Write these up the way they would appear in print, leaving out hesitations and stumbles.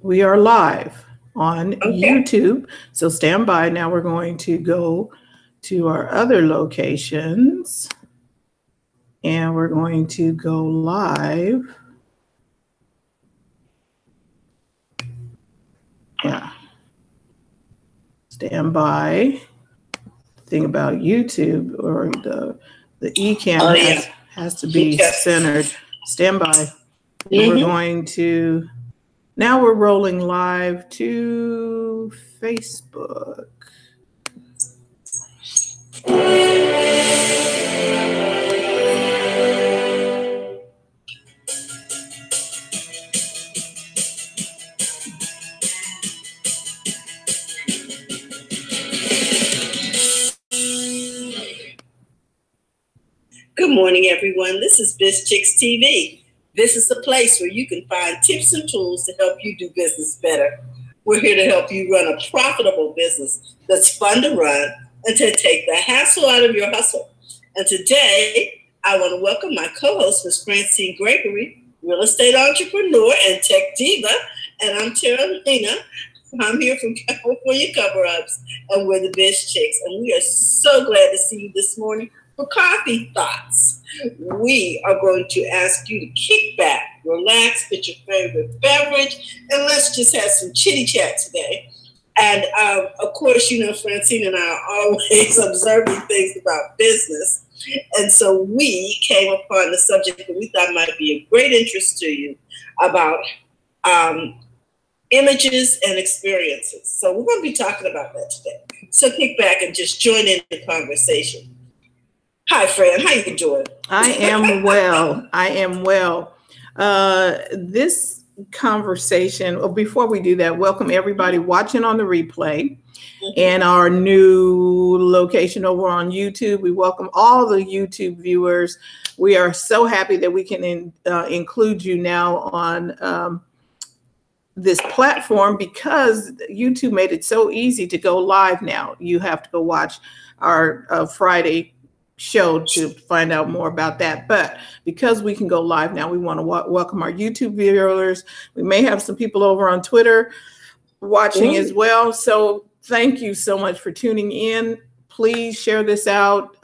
We are live on Okay. YouTube, so stand by. Now we're going to go to our other locations and we're going to go live. Yeah. Stand by. Thing about YouTube or the eCam Oh yeah. has to be Okay. centered. Stand by. And we're Mm-hmm. going to now we're rolling live to Facebook. Good morning, everyone. This is BizChicks TV. This is the place where you can find tips and tools to help you do business better. We're here to help you run a profitable business that's fun to run and to take the hassle out of your hustle. And today, I want to welcome my co-host, Ms. Francine Gregory, real estate entrepreneur and tech diva. And I'm Tara Lena. I'm here from California Cover-Ups, and we're the Biz Chicks. And we are so glad to see you this morning for Coffee Thoughts. We are going to ask you to kick back, relax, get your favorite beverage, and let's just have some chitty chat today. And of course, you know, Francine and I are always observing things about business. And so we came upon the subject that we thought might be of great interest to you about images and experiences. So we're going to be talking about that today. So kick back and just join in the conversation. Hi, Fran. How you doing? I am well. I am well. This conversation, before we do that, welcome everybody watching on the replay and our new location over on YouTube. We welcome all the YouTube viewers. We are so happy that we can include you now on this platform because YouTube made it so easy to go live now. You have to go watch our Friday show to find out more about that. But because we can go live now, we want to welcome our YouTube viewers. We may have some people over on Twitter watching as well. So thank you so much for tuning in. Please share this out.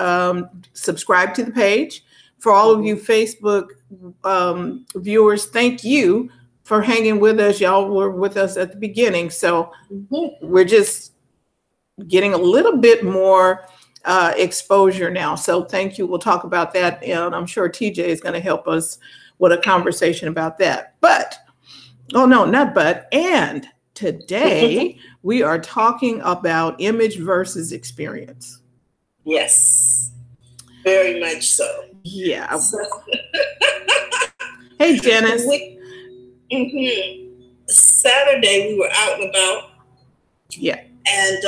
Subscribe to the page. For all of you Facebook viewers, thank you for hanging with us. Y'all were with us at the beginning. So we're just getting a little bit more exposure now. So thank you. We'll talk about that. And I'm sure TJ is going to help us with a conversation about that. But, oh no, not but, and today we are talking about image versus experience. Yes, very much so. Yeah. Hey, Janice. Saturday we were out and about. Yeah. And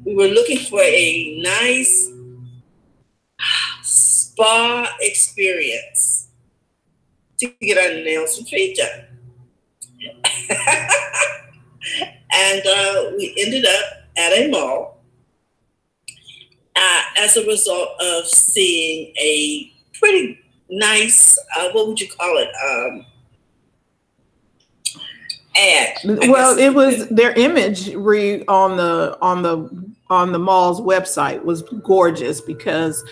we were looking for a nice spa experience to get our nails and feet done. And we ended up at a mall as a result of seeing a pretty nice, what would you call it? Ad. Well, it was their imagery on the mall's website was gorgeous because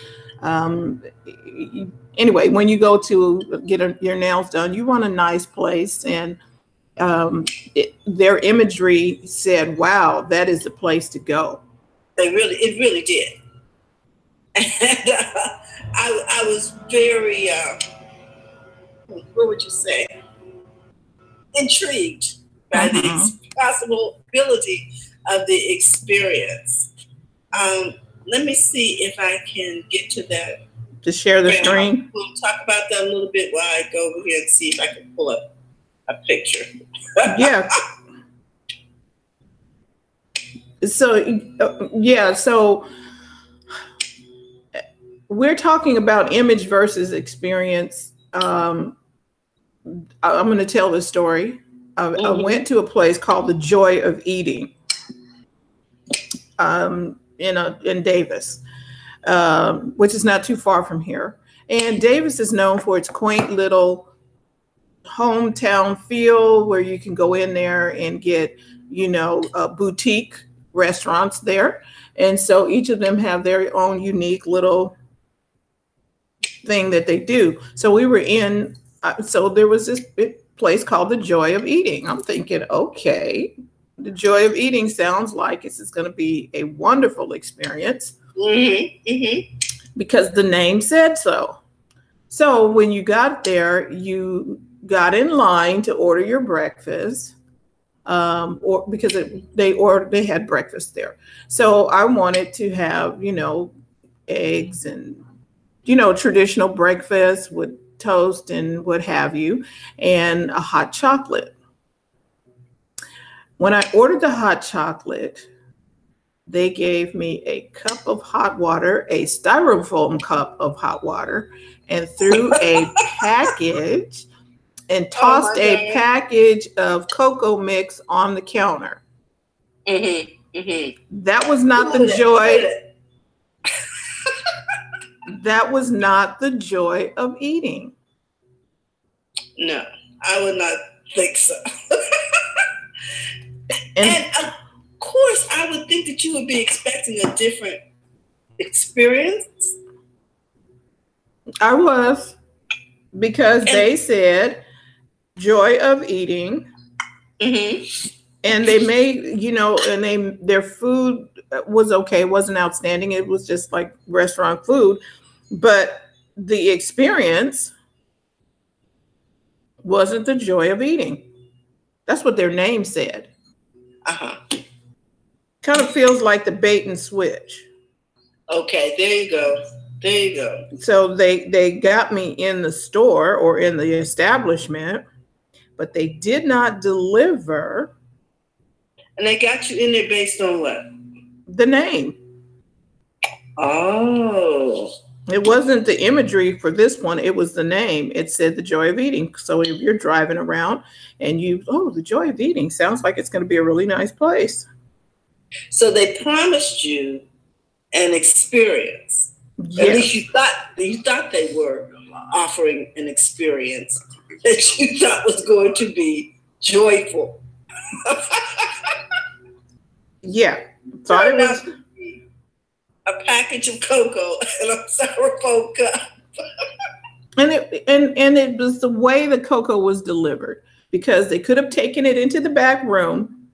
anyway, when you go to get your nails done, you want a nice place, and their imagery said, "Wow, that is the place to go." It really did, and I was very, what would you say, intrigued by the possibility of the experience. Let me see if I can get to that. Just share the screen. We'll talk about that a little bit while I go over here and see if I can pull up a picture. Yeah. So we're talking about image versus experience. I'm going to tell this story. I went to a place called the Joy of Eating in Davis, which is not too far from here. And Davis is known for its quaint little hometown feel where you can go in there and get, boutique restaurants there. And so each of them have their own unique little thing that they do. So we were in, so there was this place called the Joy of Eating. I'm thinking, okay, the Joy of Eating sounds like this is going to be a wonderful experience because the name said so. So when you got there, you got in line to order your breakfast, or because they had breakfast there. So I wanted to have, eggs and, traditional breakfast with toast and what have you, and a hot chocolate. When I ordered the hot chocolate, they gave me a cup of hot water, a styrofoam cup of hot water, and threw a package and tossed a package of cocoa mix on the counter. That was not the joy. That was not the joy of eating. No, I would not think so. And of course, I would think that you would be expecting a different experience. I was, because they said joy of eating. And they made, and their food was okay. It wasn't outstanding. It was just like restaurant food. But the experience wasn't the joy of eating. That's what their name said. Kind of feels like the bait and switch. Okay, there you go. There you go. So they got me in the store or in the establishment, but they did not deliver. And they got you in there based on what? The name. Oh. It wasn't the imagery for this one. It was the name. It said the Joy of Eating. So if you're driving around and the Joy of Eating sounds like it's going to be a really nice place. So they promised you an experience. Yes. At least you thought they were offering an experience that you thought was going to be joyful. Yeah. Thought it was a package of cocoa and a styrofoam cup. and it was the way the cocoa was delivered, because they could have taken it into the back room,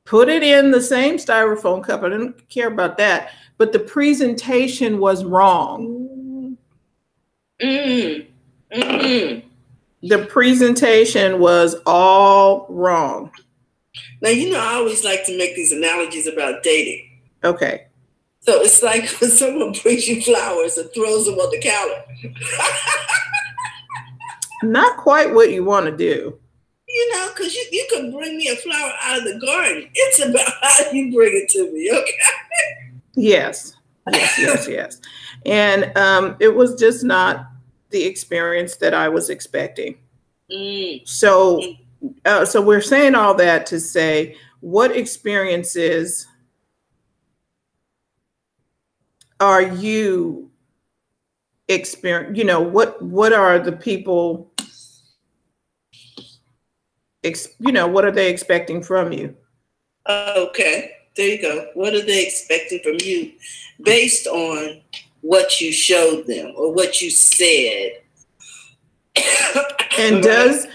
put it in the same styrofoam cup. I didn't care about that, but the presentation was wrong. The presentation was all wrong. Now, I always like to make these analogies about dating. Okay. So it's like when someone brings you flowers and throws them on the counter. Not quite what you want to do. Because you can bring me a flower out of the garden. It's about how you bring it to me, okay? Yes. And it was just not the experience that I was expecting. So we're saying all that to say, what experiences are you what are the people, what are they expecting from you? Okay, there you go. What are they expecting from you based on what you showed them or what you said? And does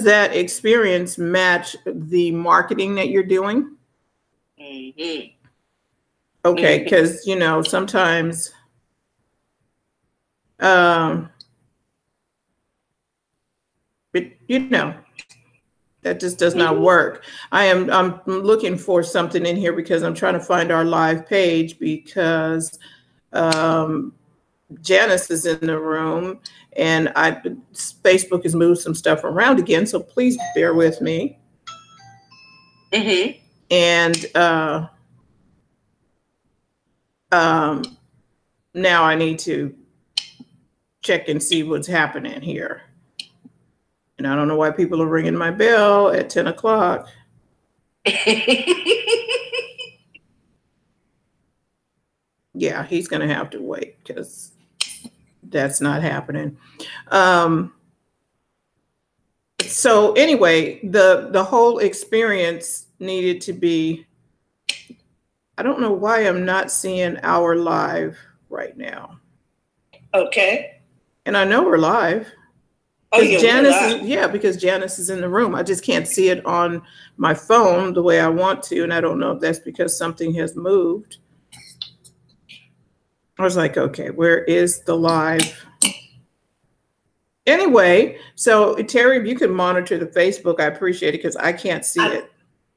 that experience match the marketing that you're doing? Okay, because sometimes that just does not work. I'm looking for something in here because I'm trying to find our live page, because Janice is in the room and Facebook has moved some stuff around again, so please bear with me. And now I need to check and see what's happening here. And I don't know why people are ringing my bell at 10 o'clock. Yeah, he's going to have to wait because that's not happening. So anyway, the whole experience needed to be, I don't know why I'm not seeing our live right now. Okay. And I know we're live. Oh, yeah, Janice is, because Janice is in the room. I just can't see it on my phone the way I want to. And I don't know if that's because something has moved. I was like, okay, where is the live? Anyway, so Terry, if you could monitor the Facebook, I appreciate it because I can't see it.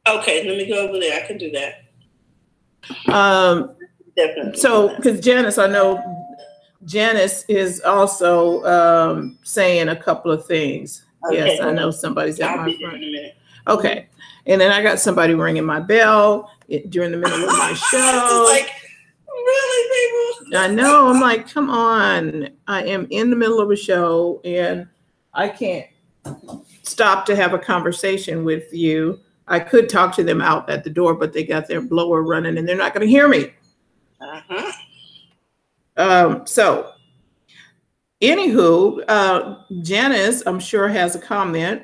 Okay, let me go over there. I can do that. Definitely. So, because Janice, I know Janice is also saying a couple of things. Okay, yes, I know somebody's at my front. Okay, and then I got somebody ringing my bell during the middle of my show. Like, really, people? I know. I'm like, come on. I am in the middle of a show and I can't stop to have a conversation with you. I could talk to them out at the door, but they got their blower running and they're not going to hear me. So anywho, Janice, I'm sure has a comment.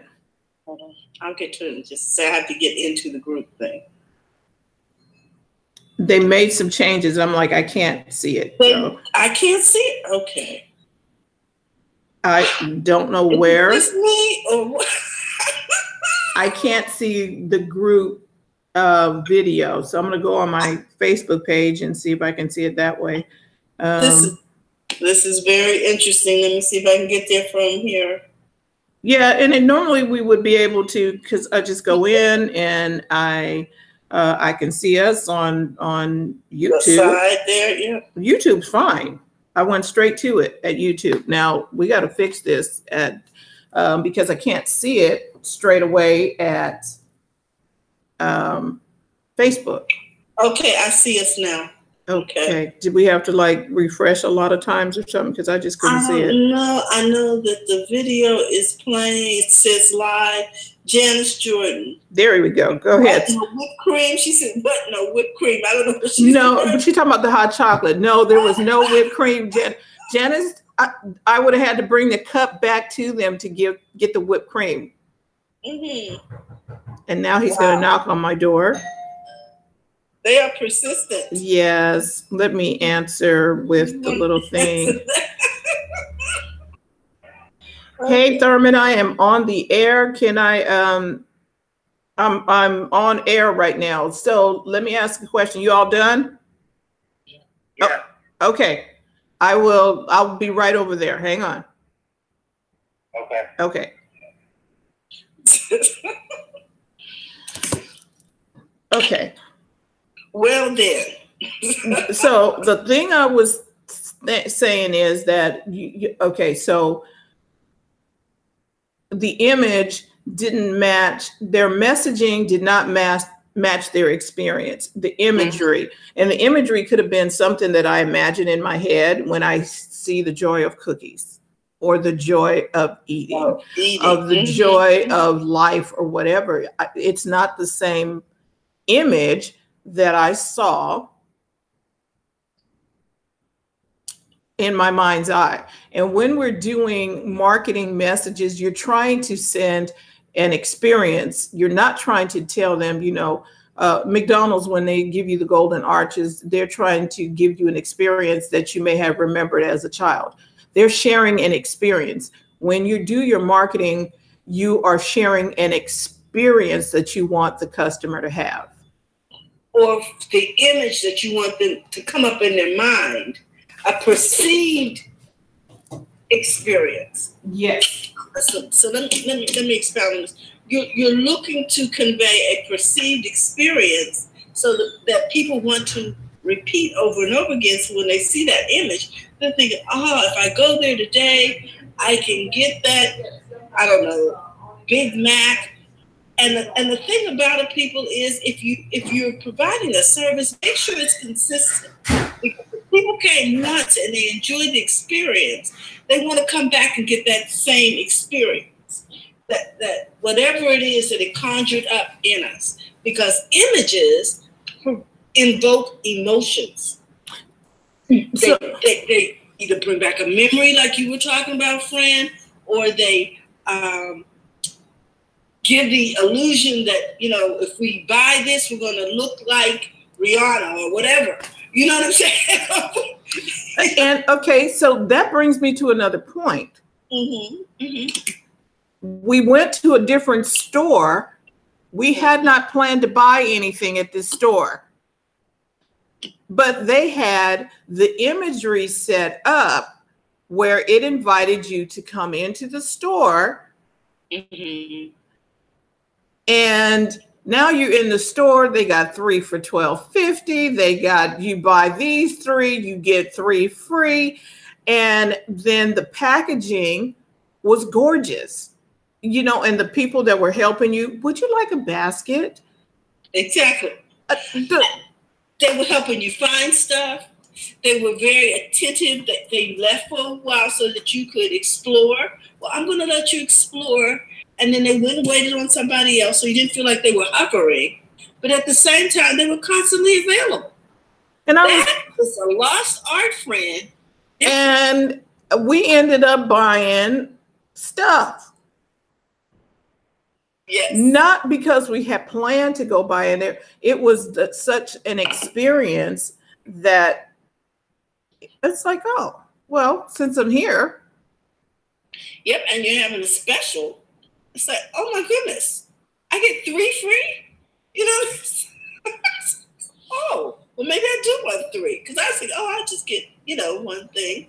Hold on. I'll get to it. Just say I have to get into the group thing. They made some changes. I'm like, I can't see it. So. I can't see it. Okay. I don't know where. Is this me or what? I can't see the group video. So I'm going to go on my Facebook page and see if I can see it that way. This is very interesting. Let me see if I can get there from here. Yeah, and then normally we would be able to, because I just go in and I can see us on YouTube. The side there, yeah. YouTube's fine. I went straight to it at YouTube. Now we got to fix this at because I can't see it straight away at Facebook. Okay, I see us now. Okay. Did we have to like refresh a lot of times or something? Because I just couldn't see it. No, I know that the video is playing. It says live. Janice Jordan. There we go. Go ahead. No whipped cream. She said, "What? No whipped cream." I don't know what she said. No, but she's talking about the hot chocolate. No, there was no whipped cream. Janice, I would have had to bring the cup back to them to get the whipped cream. Mm-hmm. And now he's going to knock on my door. They are persistent. Yes. Let me answer with the little thing. Hey, Thurman, I am on the air. Can I, I'm on air right now. So let me ask a question. You all done? Yeah. Oh, okay. I'll be right over there. Hang on. Okay. Okay. Okay. Well then. So the thing I was saying is that, okay, so the image didn't match, their messaging did not match their experience, the imagery. And the imagery could have been something that I imagine in my head when I see the joy of cookies or the joy of eating. Of the joy of life or whatever. It's not the same image that I saw in my mind's eye. And when we're doing marketing messages, you're trying to send an experience. You're not trying to tell them, McDonald's, when they give you the golden arches, they're trying to give you an experience that you may have remembered as a child. They're sharing an experience. When you do your marketing, you are sharing an experience that you want the customer to have. Or the image that you want them to come up in their mind, a perceived experience. Yes. So let me expound on this. You're looking to convey a perceived experience so that people want to repeat over and over again. So when they see that image, they're thinking, if I go there today, I can get that, I don't know, Big Mac. And the thing about it, people, is if you're providing a service, make sure it's consistent. Because if people came once and they enjoyed the experience, they want to come back and get that same experience. That whatever it is that it conjured up in us, because images invoke emotions. They either bring back a memory, like you were talking about, Fran, or they give the illusion that, you know, if we buy this, we're going to look like Rihanna or whatever. You know what I'm saying? And okay, so that brings me to another point. We went to a different store. We had not planned to buy anything at this store, but they had the imagery set up where it invited you to come into the store. And now you're in the store. They got 3 for $12.50. They got, you buy these 3, you get 3 free. And then the packaging was gorgeous, you know, and the people that were helping you, would you like a basket? Exactly. They were helping you find stuff. They were very attentive. They left for a while so that you could explore. Well, I'm going to let you explore. And then they went and waited on somebody else, so you didn't feel like they were hovering. But at the same time, they were constantly available. And that was a lost art friend. And we ended up buying stuff. Yes. Not because we had planned to go buy in there. It was such an experience that it's like, oh, well, since I'm here. Yep, and you're having a special. It's like, oh my goodness, I get 3 free? You know? Oh, well, maybe I do want 3. Because I was like, oh, I'll just get, you know, 1 thing.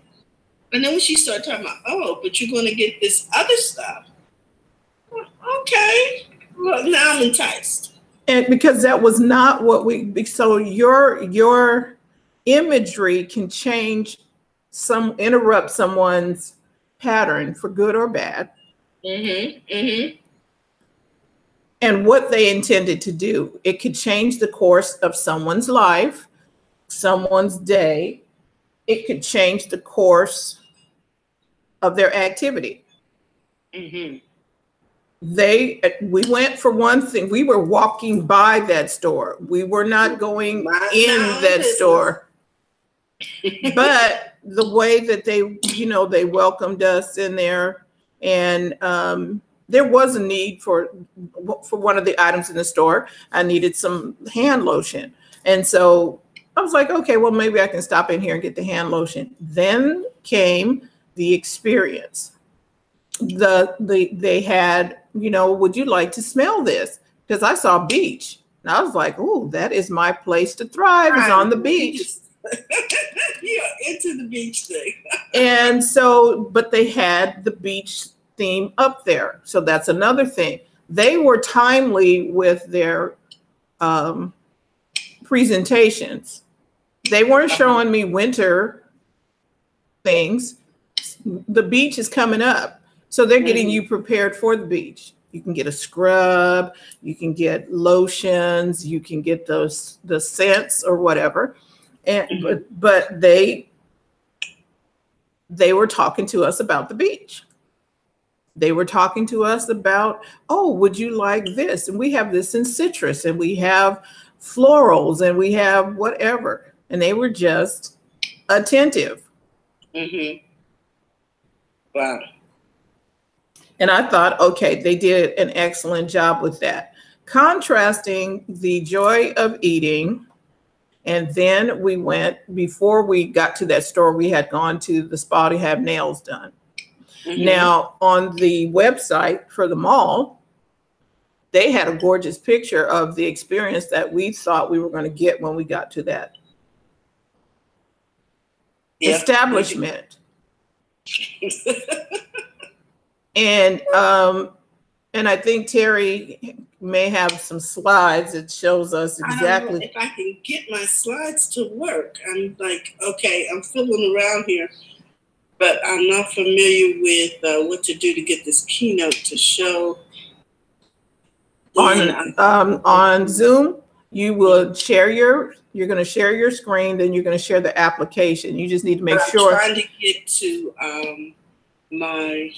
And then when she started talking about, oh, but you're going to get this other stuff. Okay. Well, now I'm enticed. And because that was not what we, so your imagery can change, interrupt someone's pattern for good or bad. And what they intended to do. It could change the course of someone's life, someone's day. It could change the course of their activity. We went for one thing. We were walking by that store. We were not going in that store. But the way that they, you know, they welcomed us in there, and there was a need for one of the items in the store. I needed some hand lotion. And so I was like, okay, well, maybe I can stop in here and get the hand lotion. Then came the experience. They had, you know, would you like to smell this? Because I saw beach. And I was like, oh, that is my place to thrive, is on the beach. Yeah, into the beach thing. And so, but they had the beach theme up there. So that's another thing. They were timely with their presentations. They weren't showing me winter things. The beach is coming up. So they're getting you prepared for the beach. You can get a scrub, you can get lotions, you can get the scents or whatever. And but they were talking to us about the beach. They were talking to us about, oh, would you like this? And we have this in citrus, and we have florals, and we have whatever. And they were just attentive. Wow. And I thought, okay, they did an excellent job with that. Contrasting the joy of eating. And then we went, before we got to that store, we had gone to the spa to have nails done. Now, on the website for the mall, they had a gorgeous picture of the experience that we thought we were going to get when we got to that establishment. And I think Terry may have some slides that shows us exactly. I don't know if I can get my slides to work. I'm like, okay, I'm fiddling around here, but I'm not familiar with what to do to get this keynote to show. On Zoom, you will share you're going to share your screen, then you're going to share the application. You just need to make sure. I'm trying to get to my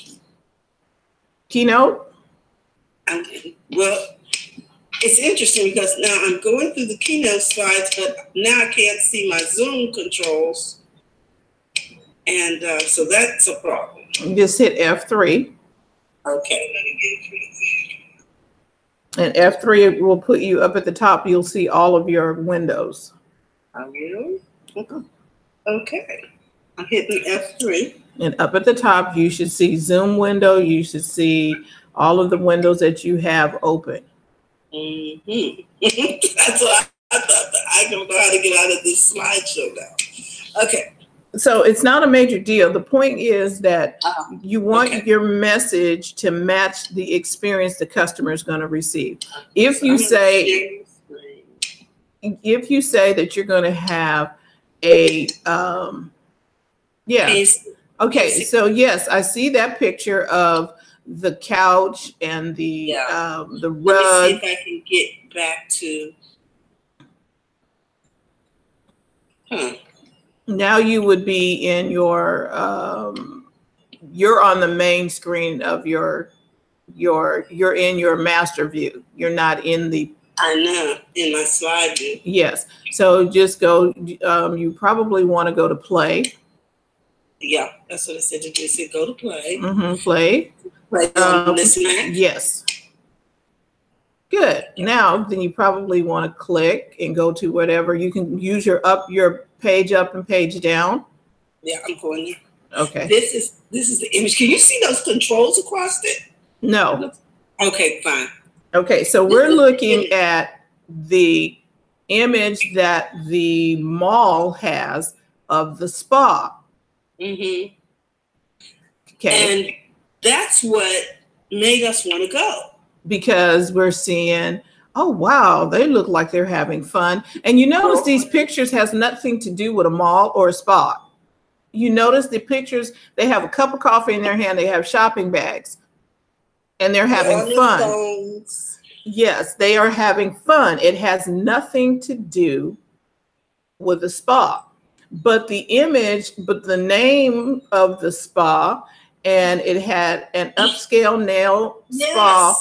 keynote. Well, it's interesting because now I'm going through the keynote slides, but now I can't see my Zoom controls. And so that's a problem. Just hit F3. Okay. And F3 will put you up at the top. You'll see all of your windows. I will. Okay. I'm hitting F3. And up at the top, you should see Zoom window. You should see all of the windows that you have open. Mm-hmm. That's what I thought. I don't know how to get out of this slideshow now. Okay. So it's not a major deal. The point is that you want your message to match the experience the customer is going to receive. If you say that you're going to have a okay, so yes, I see that picture of the couch and the rug. Let me see if I can get back to. Now you would be in your you're on the main screen of you're in your master view. You're not in the. I know, in my slide view. Yes. So just go. You probably want to go to play. Yeah, that's what I said to do. I said go to play. Play. Play on this Mac. Yes. Good. Now, then you probably want to click and go to whatever. You can use your page up and page down. Yeah, I'm going there. Okay. This is the image. Can you see those controls across it? No. Okay, fine. Okay, so we're looking at the image that the mall has of the spa. Mm-hmm. Okay. And that's what made us want to go. Because we're seeing, oh, wow, they look like they're having fun. And you notice these pictures has nothing to do with a mall or a spa. You notice the pictures, they have a cup of coffee in their hand, they have shopping bags, and they're having fun. Phones. Yes, they are having fun. It has nothing to do with a spa. But the image, but the name of the spa, and it had an upscale nail spa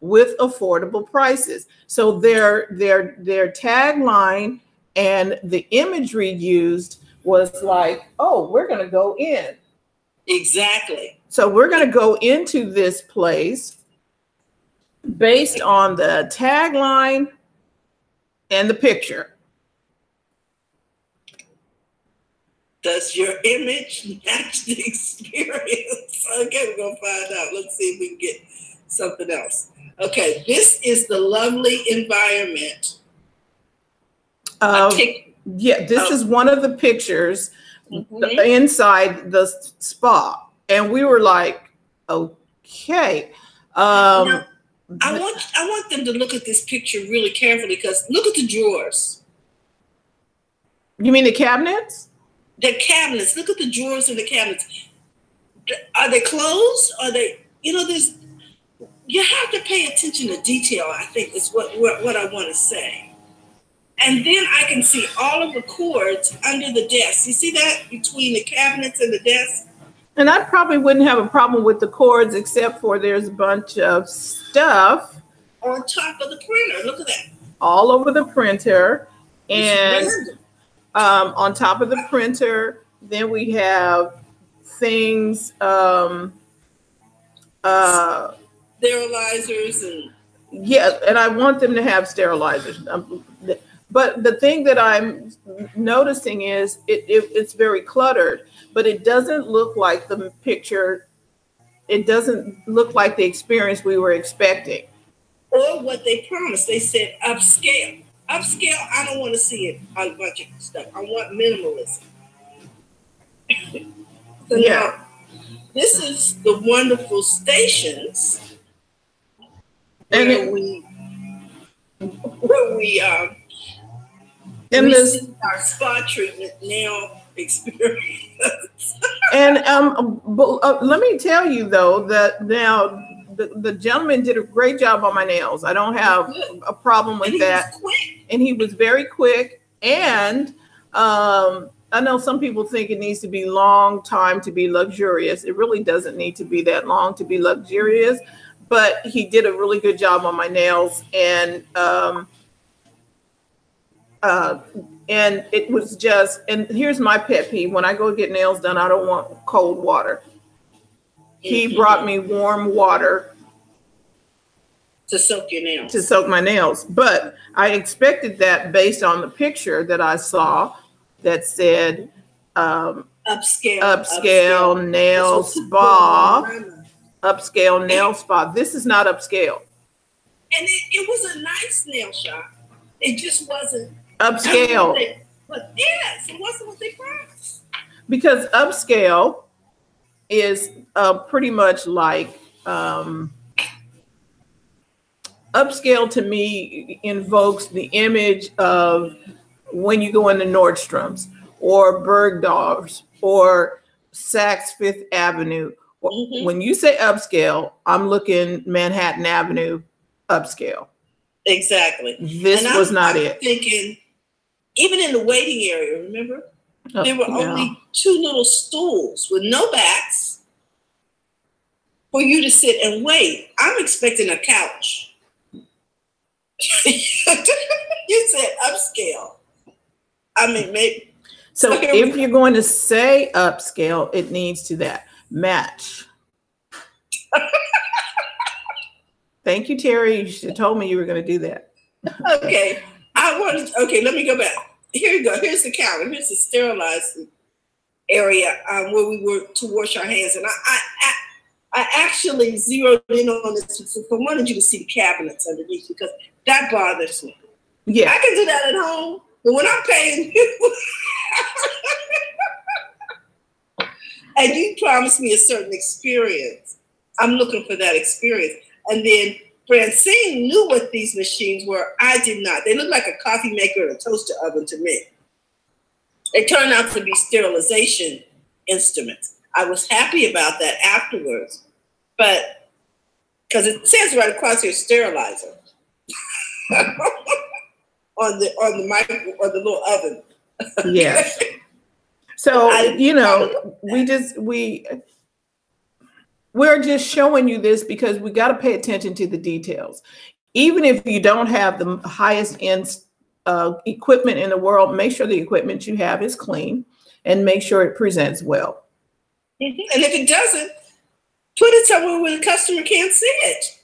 with affordable prices. So their tagline and the imagery used was like, oh, we're going to go in. Exactly. So we're going to go into this place based on the tagline and the picture. Does your image match the experience? Okay, we're going to find out. Let's see if we can get something else. Okay, this is the lovely environment. This is one of the pictures inside the spa. And we were like, okay. Now, I want them to look at this picture really carefully because look at the drawers. You mean the cabinets? The cabinets. Look at the drawers in the cabinets. Are they closed? Are they, there's, you have to pay attention to detail, I think is what I want to say. And then I can see all of the cords under the desk. You see that between the cabinets and the desk? And I probably wouldn't have a problem with the cords except for there's a bunch of stuff on top of the printer. Look at that. All over the printer. And on top of the printer, then we have things, sterilizers and and I want them to have sterilizers. But the thing that I'm noticing is it's very cluttered, but it doesn't look like the picture. It doesn't look like the experience we were expecting. Or what they promised. They said upscale. Upscale, I don't want to see it on a bunch of stuff. I want minimalism. So now, this is the wonderful stations where we see our spa treatment now experience. And let me tell you though that now the gentleman did a great job on my nails. I don't have a problem with that. And he was very quick. And I know some people think it needs to be long time to be luxurious. It really doesn't need to be that long to be luxurious. But he did a really good job on my nails, and it was just. And here's my pet peeve: when I go get nails done, I don't want cold water. He brought me warm water To soak your nails. To soak my nails. But I expected that based on the picture that I saw that said upscale nail spa. Upscale nail spa. This is not upscale. And it was a nice nail shop. It just wasn't upscale. But yes, it wasn't what they promised. Because upscale is pretty much like upscale to me invokes the image of when you go into Nordstrom's or Bergdorf's or Saks Fifth Avenue. When you say upscale, I'm looking Manhattan Avenue upscale. Exactly. This was not it. Thinking, even in the waiting area, remember? There were only 2 little stools with no backs for you to sit and wait. I'm expecting a couch. You said upscale. I mean, maybe. So if you're going to say upscale, it needs to match. Thank you, Terry. You should have told me you were going to do that. Okay. Okay, let me go back. Here you go. Here's the counter. Here's the sterilizing area where we were to wash our hands. And I actually zeroed in on this because I wanted you to see the cabinets underneath because that bothers me. Yeah. I can do that at home, but when I'm paying you and you promised me a certain experience, I'm looking for that experience. And then Francine knew what these machines were. I did not. They looked like a coffee maker and a toaster oven to me. They turned out to be sterilization instruments. I was happy about that afterwards, but because it says right across here, sterilizer on the micro or the little oven. Yes. So we're just showing you this because we got to pay attention to the details. Even if you don't have the highest end equipment in the world, make sure the equipment you have is clean and make sure it presents well. And if it doesn't, put it somewhere where the customer can't see it.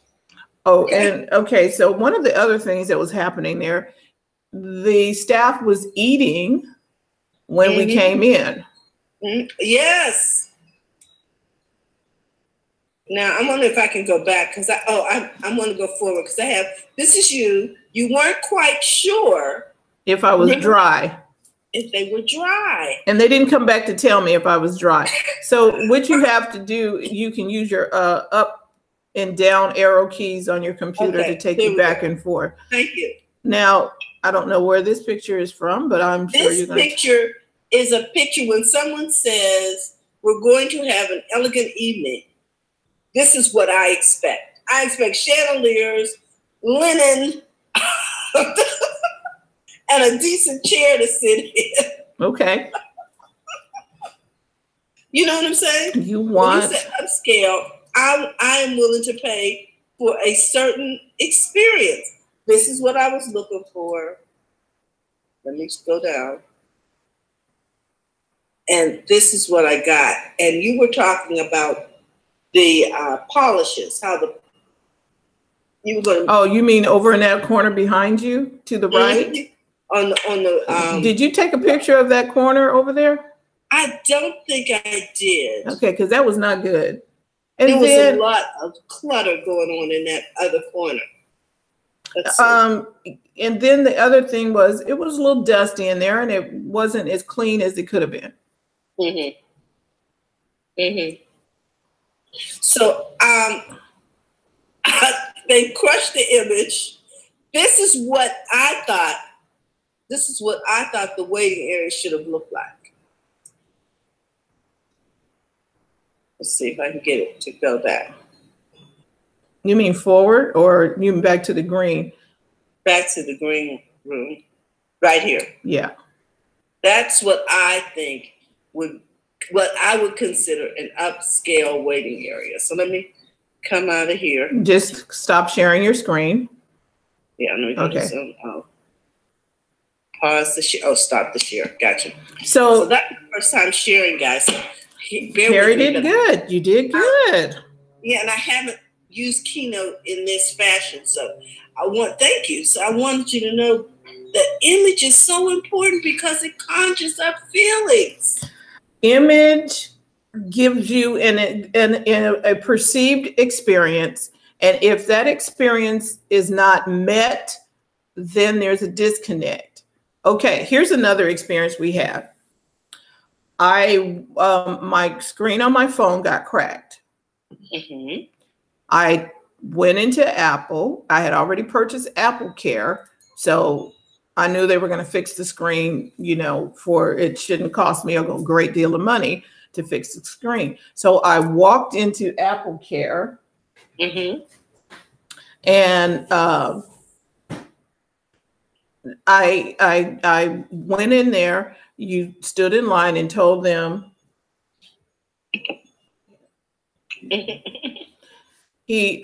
Oh, and okay. So one of the other things that was happening there, the staff was eating when we came in. Yes. Now I wonder if I can go back because I want to go forward because this is you. You weren't quite sure if I was dry. If they were dry. And they didn't come back to tell me if I was dry. So what you have to do, you can use your up and down arrow keys on your computer to take you back and forth. Thank you. Now, I don't know where this picture is from, but I'm sure you're going to. This picture is a picture when someone says, we're going to have an elegant evening. This is what I expect. I expect chandeliers, linen, and a decent chair to sit in. Okay. You know what I'm saying? You want when you say upscale, I am willing to pay for a certain experience. This is what I was looking for. Let me go down. And this is what I got. And you were talking about the polishes, how you were going to. Oh, you mean over in that corner behind you to the right? On the did you take a picture of that corner over there? I don't think I did. Okay, because that was not good. And there was a lot of clutter going on in that other corner. And then the other thing was it was a little dusty in there and it wasn't as clean as it could have been. So they crushed the image. This is what I thought. This is what I thought the waiting area should have looked like. Let's see if I can get it to go back. You mean forward or you mean back to the green? Back to the green room, right here. Yeah. That's what I think what I would consider an upscale waiting area. So let me come out of here. Just stop sharing your screen. Yeah, let me go to Zoom. Pause the share. Oh, stop the share. Gotcha. So that's the first time sharing, guys. Terry did good. You did good. Yeah, and I haven't use Keynote in this fashion. So thank you. So I wanted you to know the image is so important because it conjures up feelings. Image gives you a perceived experience. And if that experience is not met, then there's a disconnect. Okay, here's another experience we had. My screen on my phone got cracked. Mm-hmm. I went into Apple. I had already purchased Apple Care, so I knew they were going to fix the screen, for it shouldn't cost me a great deal of money to fix the screen. So I walked into Apple Care, mm-hmm. and I went in there. You stood in line and told them he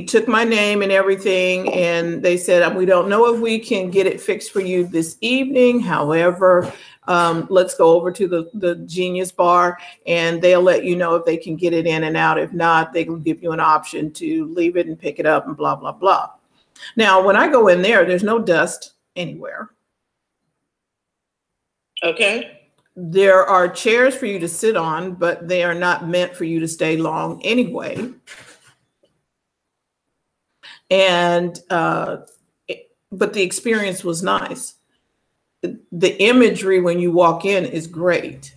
took my name and everything, and they said, we don't know if we can get it fixed for you this evening. However, let's go over to the Genius Bar, and they'll let you know if they can get it in and out. If not, they will give you an option to leave it and pick it up and blah, blah, blah. Now, when I go in there, there's no dust anywhere. Okay. There are chairs for you to sit on, but they are not meant for you to stay long anyway. And but the experience was nice. The imagery when you walk in is great.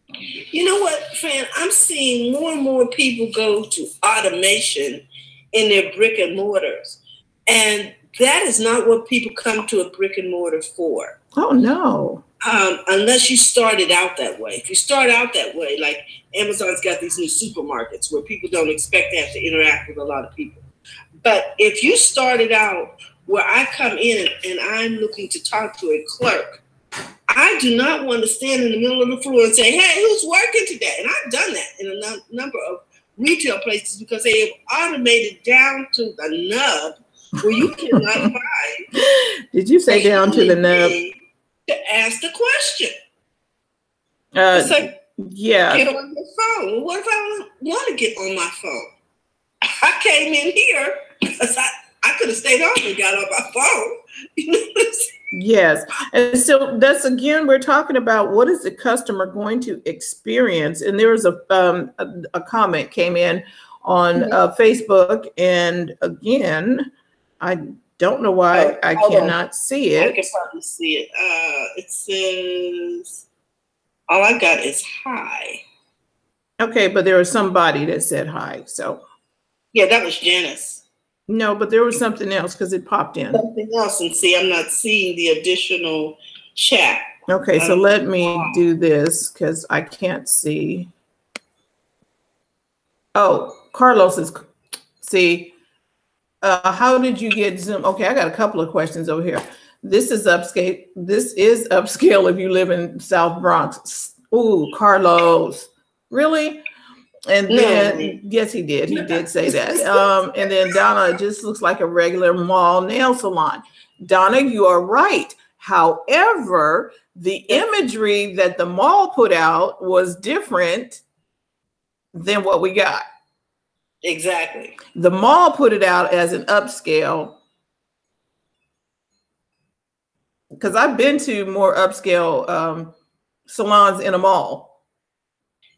You know what, Fran? I'm seeing more and more people go to automation in their brick and mortars. And that is not what people come to a brick and mortar for. Oh, no. Unless you started out that way. If you start out that way, like Amazon's got these new supermarkets where people don't expect to have to interact with a lot of people. But if you started out where I come in and I'm looking to talk to a clerk, I do not want to stand in the middle of the floor and say, hey, who's working today? And I've done that in a number of retail places because they have automated down to the nub where you cannot find. Did you say down to the nub? To ask the question. It's like, yeah. Get on your phone. What if I don't want to get on my phone? I came in here because I could have stayed home and got on my phone. Yes. And so that's, again, we're talking about what is the customer going to experience. And there was a comment came in on Facebook. And again, I don't know why I cannot see it. I can probably see it. It says, all I got is hi. Okay, but there was somebody that said hi. So yeah, that was Janice. No, but there was something else because it popped in. Something else, and see, I'm not seeing the additional chat. Okay, so let me do this because I can't see. Oh, Carlos is, see, how did you get Zoom? Okay, I got a couple of questions over here. This is upscale. This is upscale if you live in South Bronx. Ooh, Carlos, really? And then, yes, he did. He did say that. And then Donna, just looks like a regular mall nail salon. Donna, you are right. However, the imagery that the mall put out was different than what we got. Exactly. The mall put it out as an upscale. Because I've been to more upscale salons in a mall.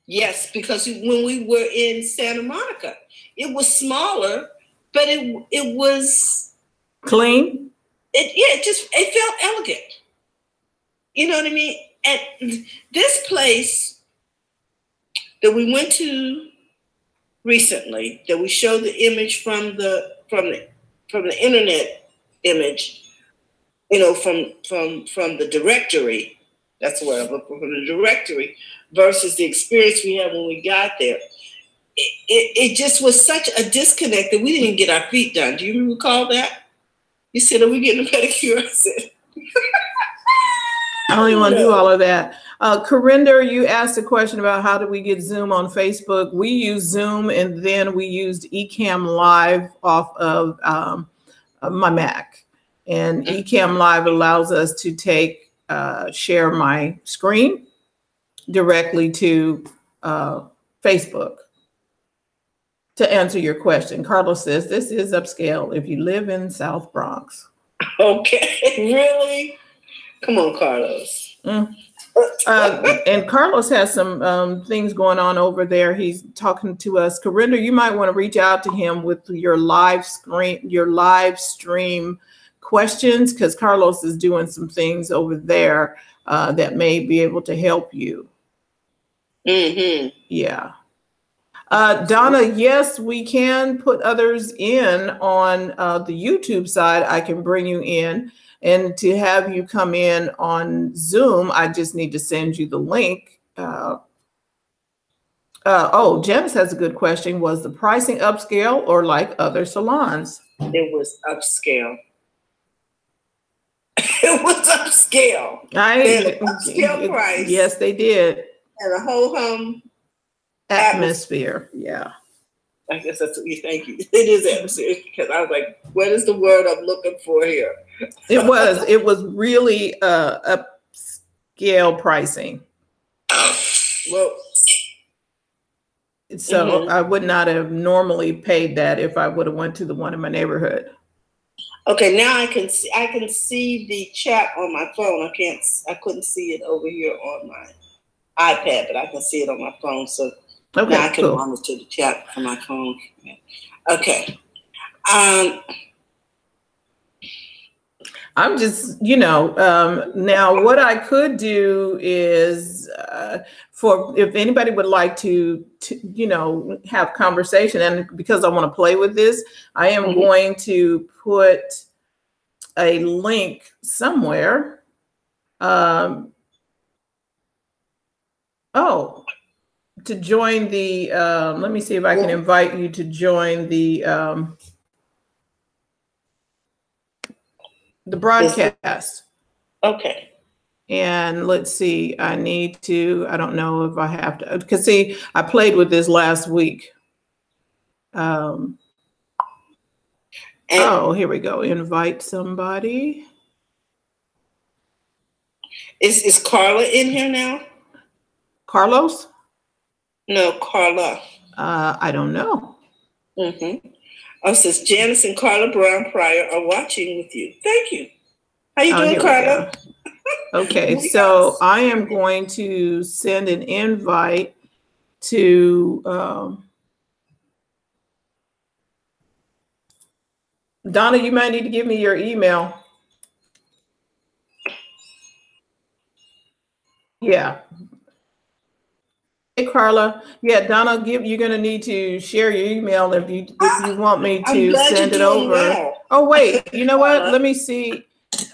Yes, because when we were in Santa Monica, it was smaller, but it was clean. It felt elegant. You know what I mean? And this place that we went to recently, that we showed the image from the internet image, from the directory. That's what I'm looking for, from the directory versus the experience we had when we got there. It just was such a disconnect that we didn't get our feet done. Do you recall that? You said, are we getting a pedicure? I said, I don't even want to do all of that. Corinder, you asked a question about how do we get Zoom on Facebook. We use Zoom, and then we used Ecamm Live off of my Mac. And Ecamm Live allows us to share my screen directly to Facebook. To answer your question, Carlos says this is upscale if you live in South Bronx. Okay, really? Come on, Carlos. And Carlos has some things going on over there. He's talking to us. Corinda, you might want to reach out to him with your live stream questions, because Carlos is doing some things over there that may be able to help you. Mm-hmm. Yeah. Donna, yes, we can put others in on the YouTube side. I can bring you in, and to have you come in on Zoom, I just need to send you the link. Oh, Janice has a good question. Was the pricing upscale or like other salons? It was upscale. It was upscale. Upscale price. Yes, they did. And a whole atmosphere. Yeah. I guess that's what you thank you. It is atmosphere, because I was like, what is the word I'm looking for here? It was really upscale pricing. Well, so I would not have normally paid that if I would have went to the one in my neighborhood. Okay, now I can see the chat on my phone. I couldn't see it over here on my iPad, but I can see it on my phone. So okay, now I can monitor the chat from my phone. Okay. I'm just, now what I could do is if anybody would like to have conversation, and because I want to play with this, I am going to put a link somewhere. To join the, let me see if I can invite you to join the broadcast. Okay. And let's see, I don't know if I have to, because see, I played with this last week. Oh, here we go. Invite somebody. Is Carla in here now? Carlos? No, Carla. I don't know. Oh, it says Janice and Carla Brown Pryor are watching with you. Thank you. How you doing, Carla? Okay, so I am going to send an invite to Donna. You might need to give me your email. Yeah. Hey, Carla. Yeah, Donna, you're going to need to share your email if you want me to send it over. Well. Oh, wait, you know what? Let me see.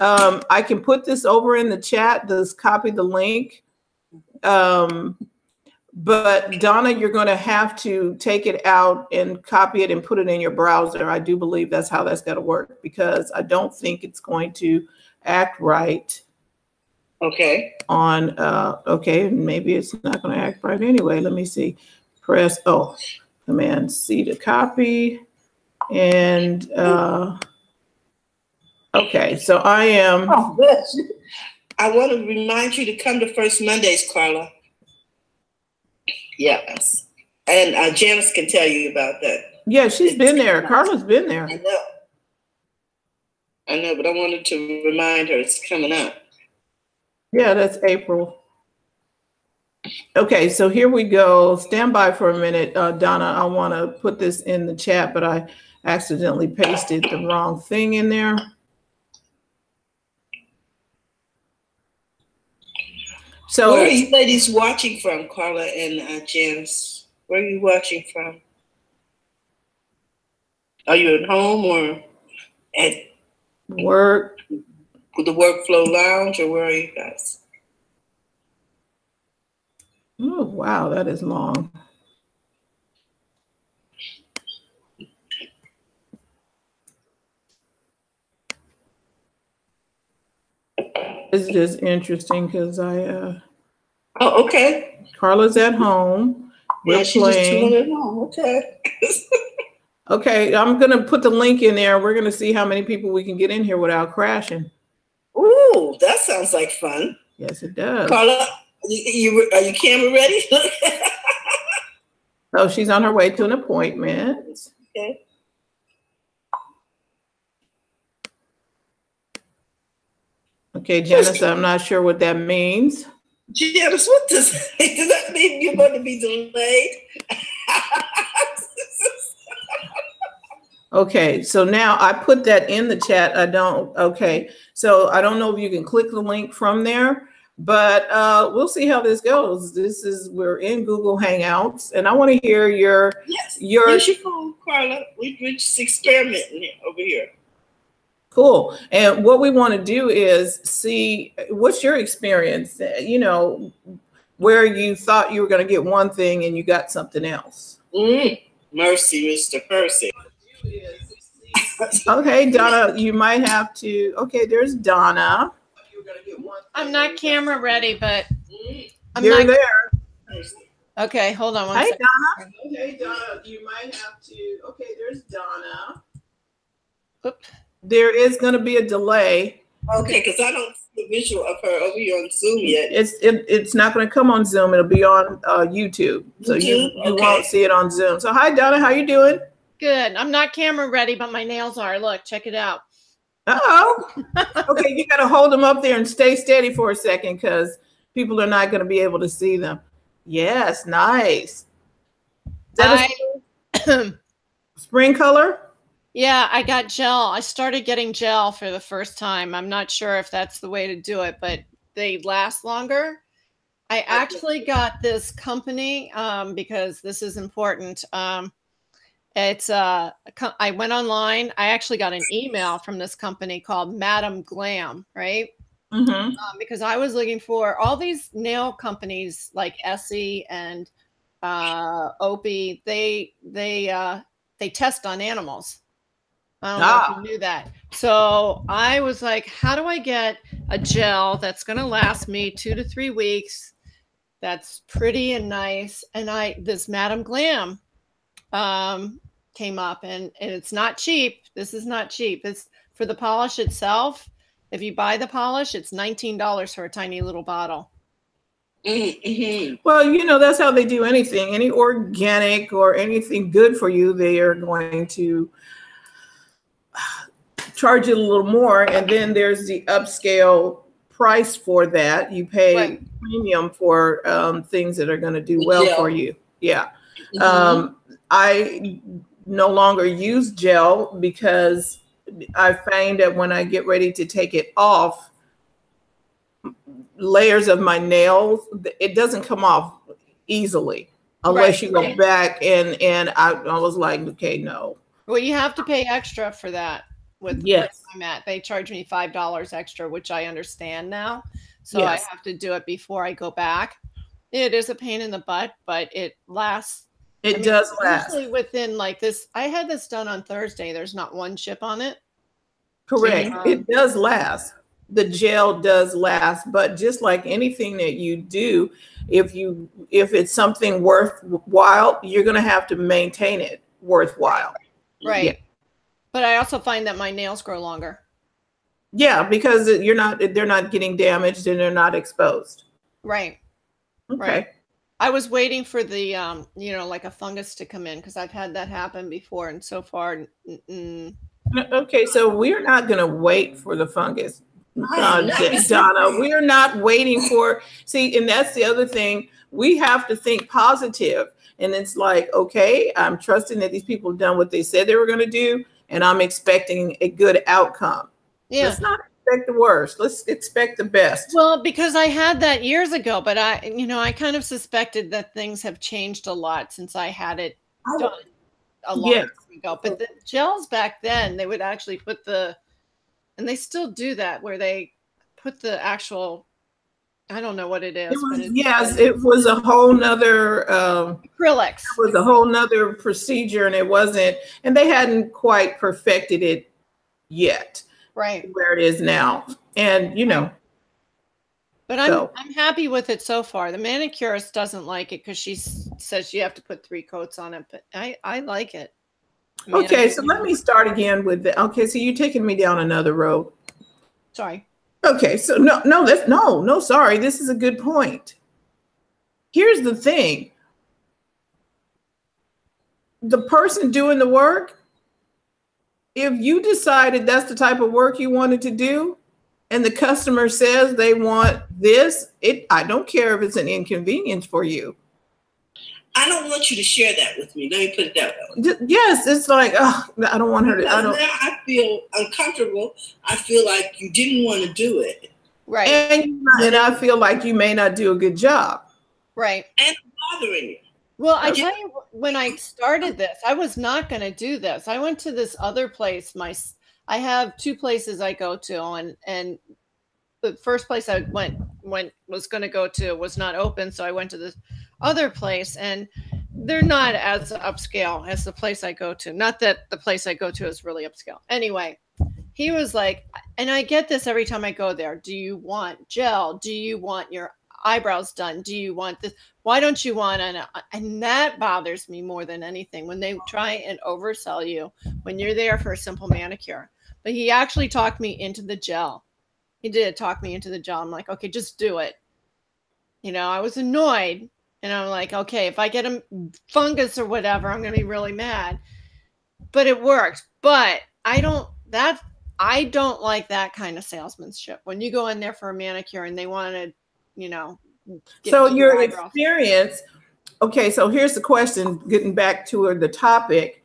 I can put this over in the chat, just copy the link. But Donna, you're going to have to take it out and copy it and put it in your browser. I do believe that's how that's going to work, because I don't think it's going to act right. Okay. Okay, maybe it's not going to act right anyway. Let me see. Press Command C to copy. And okay, so I am. Oh, bless you. I want to remind you to come to First Mondays, Carla. Yes. And Janice can tell you about that. Yeah, she's been there. Carla's been there. I know, but I wanted to remind her it's coming up. Yeah, that's April. Okay, so here we go. Stand by for a minute, Donna. I want to put this in the chat, but I accidentally pasted the wrong thing in there. So, where are you ladies watching from, Carla and Janice? Where are you watching from? Are you at home or at work? The Workflow Lounge, or where are you guys? Oh, wow, that is long. It's just interesting because Oh, okay. Carla's at home. We're playing. Just at home. Okay. Okay, I'm gonna put the link in there. We're gonna see how many people we can get in here without crashing. Ooh, that sounds like fun. Yes, it does. Carla, are you camera ready? Oh, she's on her way to an appointment. Okay. Okay, Janice, I'm not sure what that means. Janice, what does that mean? You're going to be delayed? Okay, so now I put that in the chat. Okay, so I don't know if you can click the link from there, but we'll see how this goes. We're in Google Hangouts, and I want to hear your. Yes, you should call Carla. We're just experimenting over here. Cool. And what we want to do is see what's your experience, you know, where you thought you were going to get one thing and you got something else. Mercy, Mr. Percy. Okay, Donna, you might have to. Okay, there's Donna. I'm not camera ready, but you're there. Okay, hold on one second. Donna. Okay, Donna, you might have to. Okay, there's Donna. Oops. There is going to be a delay. Okay, because I don't see a visual of her over here on Zoom yet. It's not going to come on Zoom. It'll be on YouTube. So you won't see it on Zoom. So hi, Donna. How you doing? Good. I'm not camera ready, but my nails are. Look, check it out. Uh-oh. Okay, you got to hold them up there and stay steady for a second because people are not going to be able to see them. Yes, nice. Is that a spring color? Yeah, I got gel. I started getting gel for the first time. I'm not sure if that's the way to do it, but they last longer. I actually got this company because this is important. I went online. I actually got an email from this company called Madam Glam, right? Mm-hmm. Because I was looking for all these nail companies like Essie and Opie. They test on animals. I don't know if you knew that. So I was like, how do I get a gel that's going to last me 2 to 3 weeks? That's pretty and nice. And this Madam Glam came up, and it's not cheap. This is not cheap. It's for the polish itself. If you buy the polish, it's $19 for a tiny little bottle. Mm-hmm. Well, you know, that's how they do anything. Any organic or anything good for you, they are going to charge you a little more, and then there's the upscale price for that. You pay premium for things that are going to do well for you. Yeah. Mm-hmm. I no longer use gel because I find that when I get ready to take it off, layers of my nails, it doesn't come off easily unless you go back and I was like, okay, no. Well, you have to pay extra for that. With where I'm at, they charge me $5 extra, which I understand now. So I have to do it before I go back. It is a pain in the butt, but it lasts. It does last. Usually within like this. I had this done on Thursday. There's not one chip on it. Correct. It does last. The gel does last, but just like anything that you do, if it's something worthwhile, you're going to have to maintain it worthwhile. Right. Yeah. But I also find that my nails grow longer. Yeah, because they're not getting damaged and they're not exposed. Right. Okay. Right. I was waiting for the, like a fungus to come in because I've had that happen before. And so far. Okay. So we're not going to wait for the fungus. Donna, we're not waiting for, and that's the other thing. We have to think positive. And it's like, okay, I'm trusting that these people have done what they said they were going to do. And I'm expecting a good outcome. Yeah. Let's not expect the worst. Let's expect the best. Well, because I had that years ago, but I kind of suspected that things have changed a lot since I had it done a long time ago. But the gels back then, they would actually put and they still do that, where they put the actual, I don't know what it is. It was a whole nother acrylics. It was a whole nother procedure, and it wasn't, and they hadn't quite perfected it yet. Right. Where it is now. And but I'm happy with it so far. The manicurist doesn't like it because she says you have to put 3 coats on it, but I like it. Okay, so let me start again with so you're taking me down another road. Sorry. Okay, so no, sorry. This is a good point. Here's the thing. the person doing the work, if you decided that's the type of work you wanted to do, and the customer says they want this, I don't care if it's an inconvenience for you. I don't want you to share that with me. Let me put it that way. Yes, it's like, oh, I don't want her to. Now I feel uncomfortable. I feel like you didn't want to do it. Right. And I feel like you may not do a good job. Right. And bothering you. Well, I tell you, when I started this, I was not going to do this. I went to this other place. I have 2 places I go to, and the first place I was going to go to was not open, so I went to this other place, and they're not as upscale as the place I go to. Not that the place I go to is really upscale. Anyway, he was like, and I get this every time I go there. Do you want gel? Do you want your eyebrows done? Do you want this? Why don't you want and that bothers me more than anything, when they try and oversell you when you're there for a simple manicure. But he actually talked me into the gel. He did talk me into the gel. I'm like, okay, just do it. You know, I was annoyed, and I'm like, okay, if I get a fungus or whatever, I'm going to be really mad. But it worked. But I don't like that kind of salesmanship. When you go in there for a manicure and they want to, you know. So your experience, okay, so here's the question, getting back to the topic.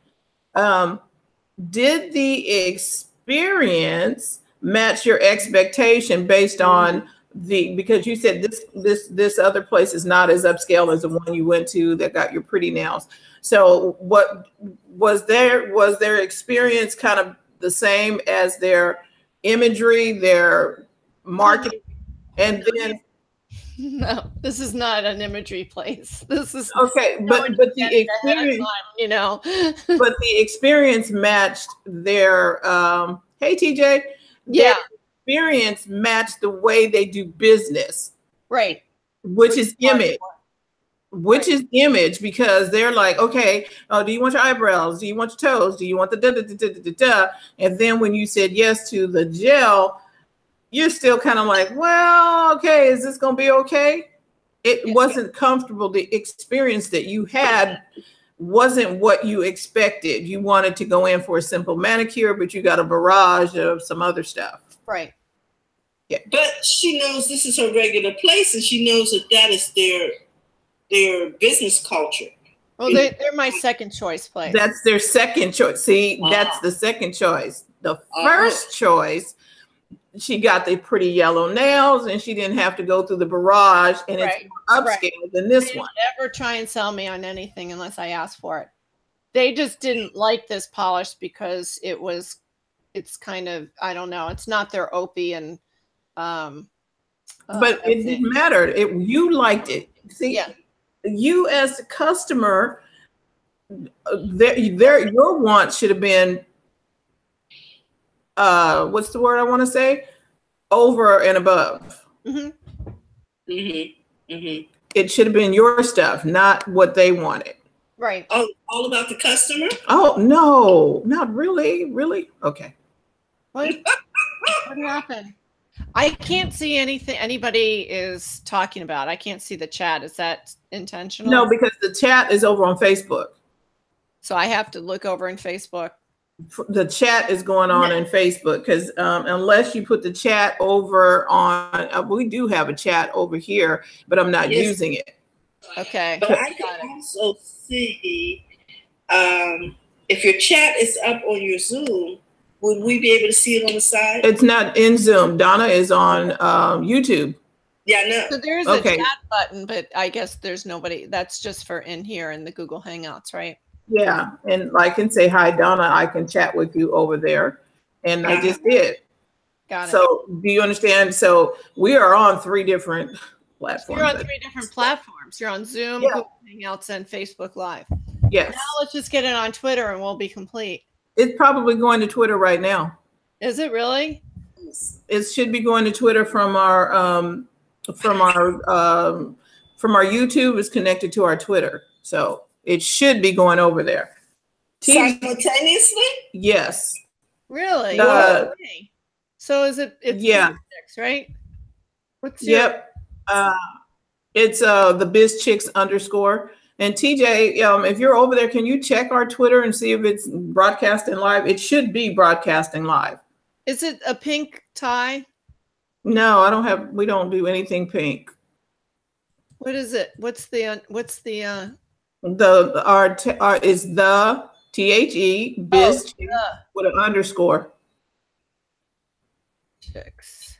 Did the experience match your expectation based on because you said this other place is not as upscale as the one you went to that got your pretty nails. So what was their experience kind of the same as their imagery, their marketing? And then no, this is not an imagery place. This is okay, but the experience, you know, but the experience matched their hey TJ, yeah, experience matched the way they do business, right? Which is image. Which is image, because they're like, okay, oh, do you want your eyebrows? Do you want your toes? Do you want the da da da da da da? And then when you said yes to the gel, you're still kind of like, well, okay, is this going to be okay? It wasn't comfortable. The experience that you had wasn't what you expected. You wanted to go in for a simple manicure, but you got a barrage of some other stuff. Right. Yeah. But she knows this is her regular place, and she knows that is their business culture. Well, they're my second choice place. That's their second choice. See, that's the second choice. The first choice, she got the pretty yellow nails, and she didn't have to go through the barrage, and it's more upscale than this one. Never try and sell me on anything unless I ask for it. They just didn't like this polish because it's kind of, I don't know, it's not their Opie and but it didn't matter. You liked it. See, you as a customer, your want should have been what's the word I want to say? Over and above. Mm-hmm. Mm-hmm. Mm-hmm. It should have been your stuff, not what they wanted. Right. Oh, all about the customer? Oh, no, not really. Really? Okay. What happened? I can't see anything anybody is talking about. I can't see the chat. Is that intentional? No, because the chat is over on Facebook. So I have to look over in Facebook. The chat is going on in Facebook, because unless you put the chat over on, we do have a chat over here, but I'm not using it. Okay. But I can also see if your chat is up on your Zoom, would we be able to see it on the side? It's not in Zoom. Donna is on YouTube. Yeah, I know. So there's a chat button, but I guess there's nobody. That's just for in here in the Google Hangouts, right? Yeah, and I can say hi, Donna. I can chat with you over there, and I just did. Got it. So, do you understand? So we are on 3 different platforms. You're on 3 different platforms. You're on Zoom, Google Hangouts, and Facebook Live. Yes. Now let's just get it on Twitter, and we'll be complete. It's probably going to Twitter right now. Is it really? It should be going to Twitter from our YouTube is connected to our Twitter, so it should be going over there. Simultaneously? Yes. Really? So is it? It's BizChicks, right? What's your? It's the BizChicks _. And TJ, if you're over there, can you check our Twitter and see if it's broadcasting live? It should be broadcasting live. Is it a pink tie? No, I don't have. We don't do anything pink. What is it? What's the our is the THE biz with an underscore. Chicks.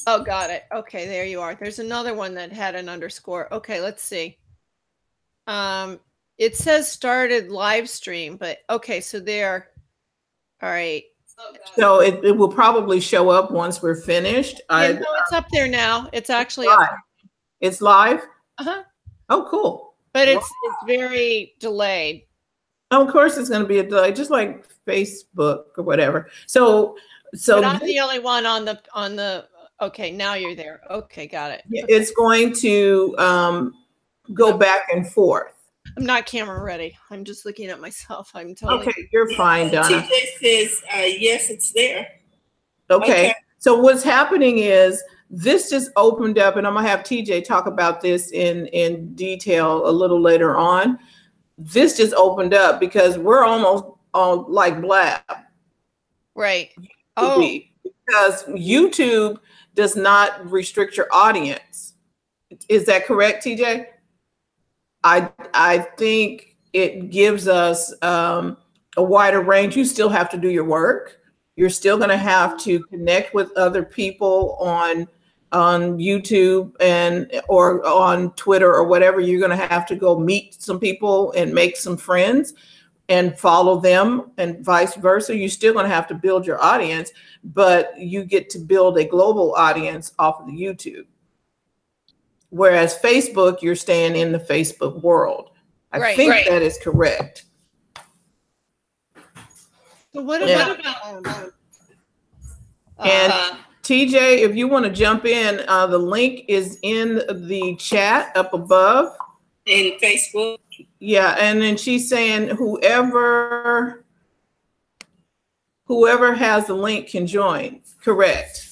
Oh, got it. Okay, there you are. There's another one that had an underscore. Okay, let's see. It says started live stream, but okay, so there. All right. So it will probably show up once we're finished. Yeah, no, it's up there now. It's actually up there. It's live? Uh-huh. Oh, cool. But it's very delayed. Oh, of course it's going to be a delay, just like Facebook or whatever. So but I'm the only one on the okay, now you're there. Okay, got it. Okay. It's going to go back and forth. I'm not camera ready. I'm just looking at myself. I'm totally okay. You're fine, Donna. TJ says yes, it's there. Okay. So what's happening is this just opened up, and I'm gonna have TJ talk about this in detail a little later on. This just opened up because we're almost on like Blab, right? Because YouTube does not restrict your audience. Is that correct, TJ? I think it gives us a wider range. You still have to do your work. You're still going to have to connect with other people on YouTube or on Twitter or whatever. You're going to have to go meet some people and make some friends and follow them and vice versa. You're still going to have to build your audience, but you get to build a global audience off of the YouTube. Whereas Facebook, you're staying in the Facebook world. I think that is correct. So what about and TJ, if you want to jump in, the link is in the chat up above. In Facebook. Yeah, and then she's saying whoever has the link can join. Correct.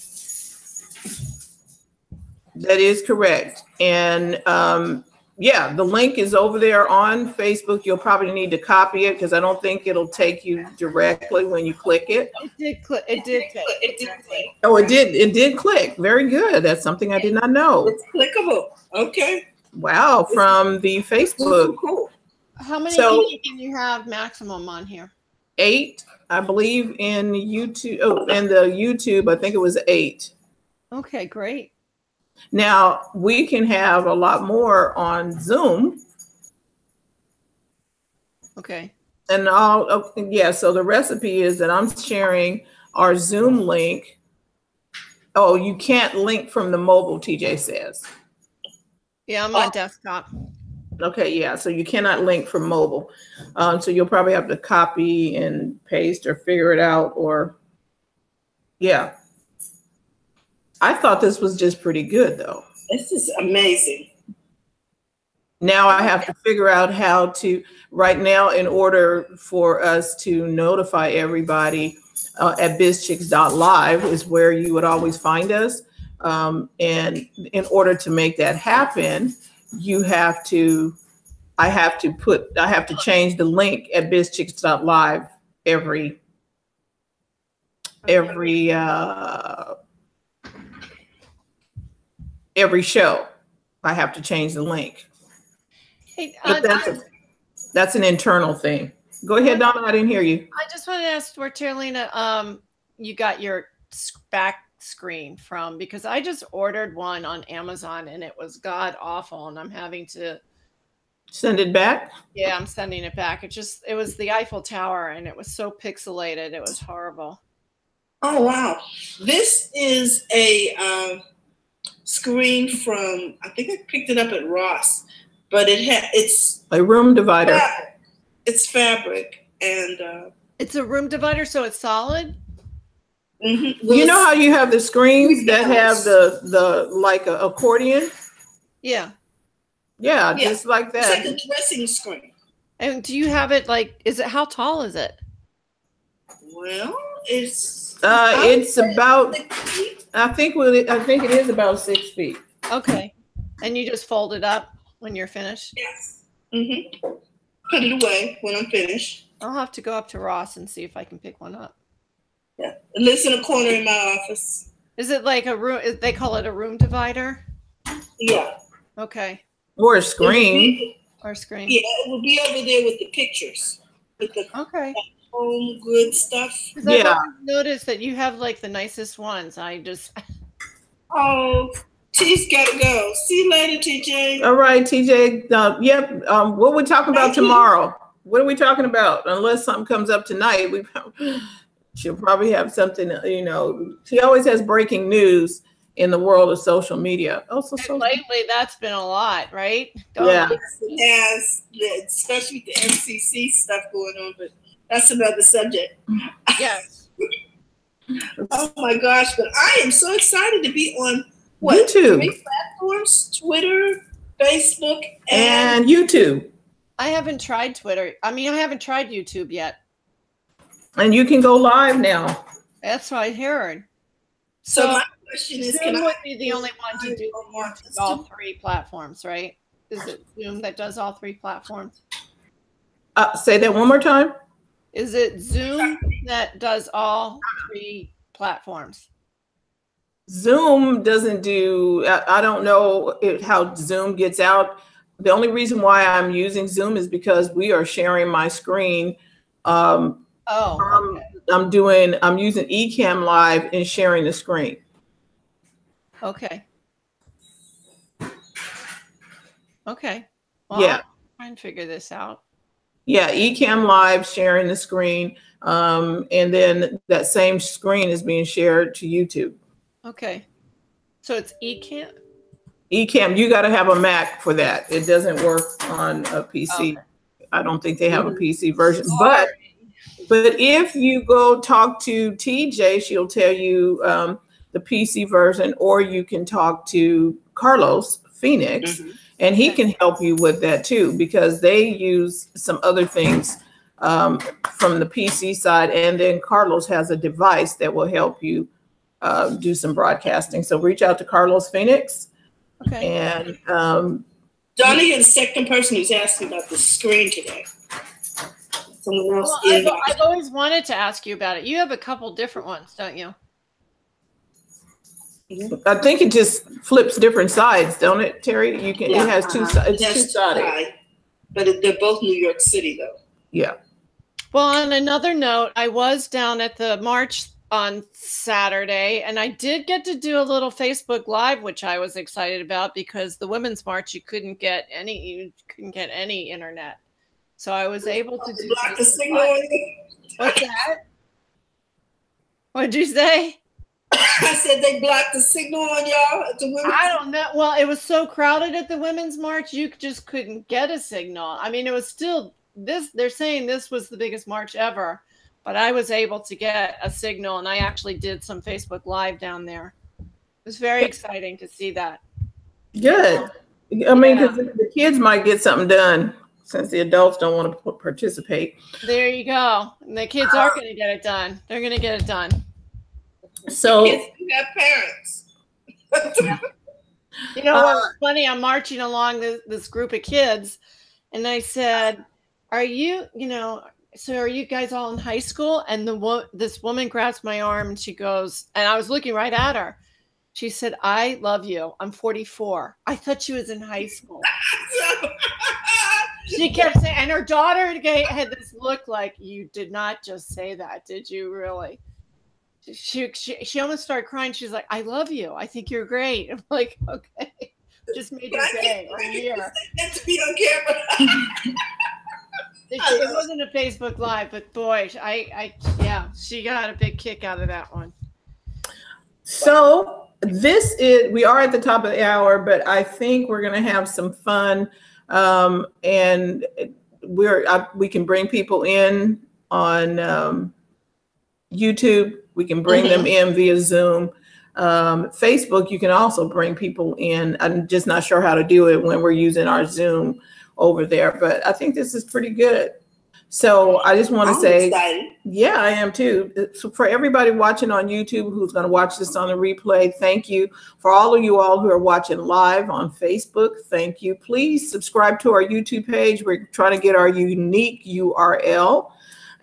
That is correct. And yeah, the link is over there on Facebook. You'll probably need to copy it because I don't think it'll take you directly when you click it. It did click. It did click. Oh, it did. It did click. Very good. That's something I did not know. It's clickable. Okay. Wow, from the Facebook. Cool. How many people can you have maximum on here? 8, I believe, in YouTube. Oh, in the YouTube, I think it was 8. Okay, great. Now we can have a lot more on Zoom. Okay. And so the recipe is that I'm sharing our Zoom link. Oh, you can't link from the mobile, TJ says. Yeah, I'm on desktop. Okay, yeah, so you cannot link from mobile. So you'll probably have to copy and paste or figure it out or, yeah. I thought this was just pretty good, though. This is amazing. Now I have to figure out how to, right now, in order for us to notify everybody at BizChicks.live is where you would always find us. And in order to make that happen, I have to change the link at BizChicks.live every show. I have to change the link. Hey, but that's an internal thing. Go ahead, Donna. I didn't hear you. I just wanted to ask where Terlina, you got your back screen from, because I just ordered one on Amazon and it was god awful, and I'm having to send it back. Yeah, I'm sending it back. It was the Eiffel Tower and it was so pixelated. It was horrible. Oh wow! This is a screen from, I think I picked it up at Ross, but it's a room divider. It's fabric and it's a room divider, so it's solid. Mm-hmm. Well, you know how you have the screens that have the like a accordion? Yeah, just like that. It's like a dressing screen. And do you have it how tall is it? Well, it's about, I think it is about 6 feet. Okay. And you just fold it up when you're finished? Yes. Put it away when I'm finished. I'll have to go up to Ross and see if I can pick one up. Yeah, it lives in a corner in my office. Is it like a room? They call it a room divider? Yeah. Okay. Or a screen. Or screen. Yeah, it will be over there with the pictures. With the home good stuff. Yeah. I've noticed that you have like the nicest ones. I just. Oh, T's got to go. See you later, TJ. All right, TJ. Yep. What are we talking about tomorrow? What are we talking about? Unless something comes up tonight, she'll probably have something. You know, she always has breaking news in the world of social media. Also, lately that's been a lot, right? Yeah, it has, especially with the MCC stuff going on. But that's another subject. Yes. Oh my gosh! But I am so excited to be on YouTube, 3 platforms: Twitter, Facebook, and YouTube. I haven't tried Twitter. I mean, I haven't tried YouTube yet. And you can go live now. That's what I heard. So my question is, Zoom would be the only one to do all 3 platforms, right? Is it Zoom that does all 3 platforms? Say that one more time. Is it Zoom that does all 3 platforms? Zoom doesn't do, I don't know how Zoom gets out. The only reason why I'm using Zoom is because we are sharing my screen. Okay. I'm using Ecamm Live and sharing the screen. Okay. Okay. Well, yeah. I'll try and figure this out. Yeah, Ecamm Live sharing the screen. And then that same screen is being shared to YouTube. Okay. So it's Ecamm? Ecamm, you got to have a Mac for that. It doesn't work on a PC. Okay. I don't think they have a PC version. But if you go talk to TJ, she'll tell you the PC version, or you can talk to Carlos Phoenix, and he can help you with that too, because they use some other things from the PC side, and then Carlos has a device that will help you do some broadcasting. So reach out to Carlos Phoenix. Okay. And Johnny is the second person who's asking about the screen today. Someone else. Well, I've always wanted to ask you about it. You have a couple different ones, don't you? I think it just flips different sides, don't it, Terry? You can. Yeah, it has two sides. It's two-sided. But they're both New York City, though. Yeah. Well, on another note, I was down at the march on Saturday, and I did get to do a little Facebook Live, which I was excited about, because the Women's March, you couldn't get any internet. So I was able to do block the signal. What's that? What'd you say? I said they blocked the signal on y'all at the women's. I don't know. Well, it was so crowded at the Women's March, you just couldn't get a signal. I mean, it was still this. They're saying this was the biggest march ever, but I was able to get a signal, and I actually did some Facebook Live down there. It was very exciting to see that. Good. I mean, because the kids might get something done, since the adults don't want to participate. There you go. And the kids are going to get it done. They're going to get it done. So kids do have parents. You know what's funny? I'm marching along this group of kids, and I said, are you guys all in high school? And this woman grabs my arm, and she goes, and I was looking right at her. She said, I love you. I'm 44. I thought she was in high school. She kept saying, and her daughter had this look like, you did not just say that, did you really? She almost started crying. She's like, I love you. I think you're great. I'm like, okay. Just made her day or year. To be on camera. It wasn't a Facebook Live, but boy, she got a big kick out of that one. So we are at the top of the hour, but I think we're going to have some fun. And we can bring people in on YouTube. We can bring them in via Zoom. Facebook, you can also bring people in. I'm just not sure how to do it when we're using our Zoom over there, but I think this is pretty good. So I just want to say, excited. Yeah, I am too. So for everybody watching on YouTube who's going to watch this on the replay, thank you. For all of you all who are watching live on Facebook, thank you. Please subscribe to our YouTube page. We're trying to get our unique URL,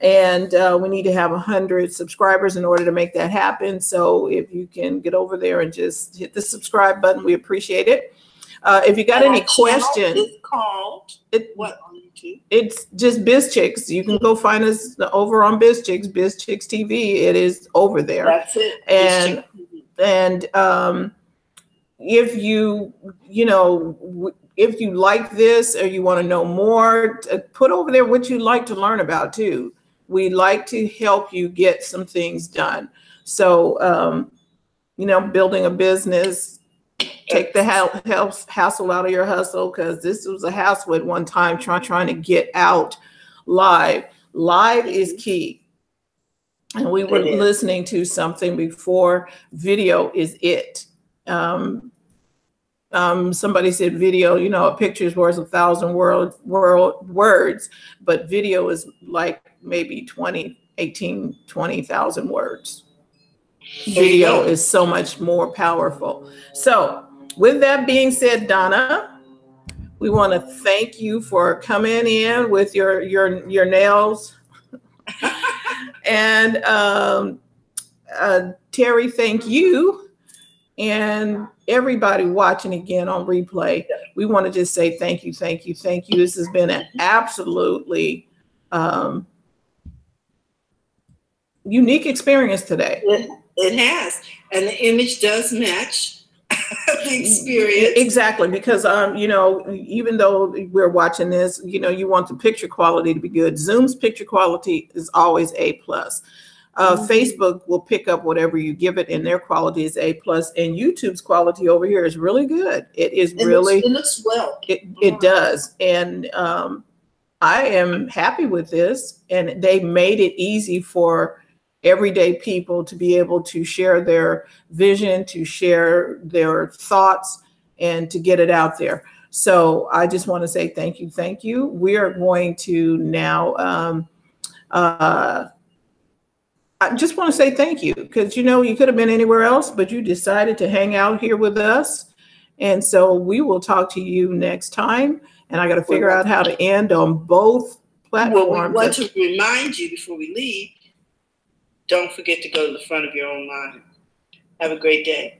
and we need to have 100 subscribers in order to make that happen. So if you can get over there and just hit the subscribe button, we appreciate it. If you got any questions, it's called what on YouTube? It's just BizChicks. You can go find us over on BizChicks, BizChicks TV. It is over there. That's it. And if you if you like this or you want to know more, put over there what you'd like to learn about too. We like to help you get some things done. So building a business. Take the hassle out of your hustle, because this was a hassle at one time trying to get out live. Live is key. And we were listening to something before. Video is it. Somebody said video, a picture is worth 1,000 words, but video is like maybe 20,000 words. Video is so much more powerful. So with that being said, Donna, we want to thank you for coming in with your nails. And Terry, thank you. And everybody watching again on replay, we want to just say thank you, thank you, thank you. This has been an absolutely unique experience today. It has. And the image does match the experience. Exactly, because even though we're watching this, you want the picture quality to be good. Zoom's picture quality is always A+. Facebook will pick up whatever you give it, and their quality is A+. And YouTube's quality over here is really good. It looks well. It does. And I am happy with this. And they made it easy for everyday people to be able to share their vision, to share their thoughts, and to get it out there. So I just want to say thank you, thank you. We are going to now, I just want to say thank you, because you could have been anywhere else, but you decided to hang out here with us. And so we will talk to you next time. And I got to figure out how to end on both platforms. Well, we want to remind you before we leave, don't forget to go to the front of your own mind. Have a great day.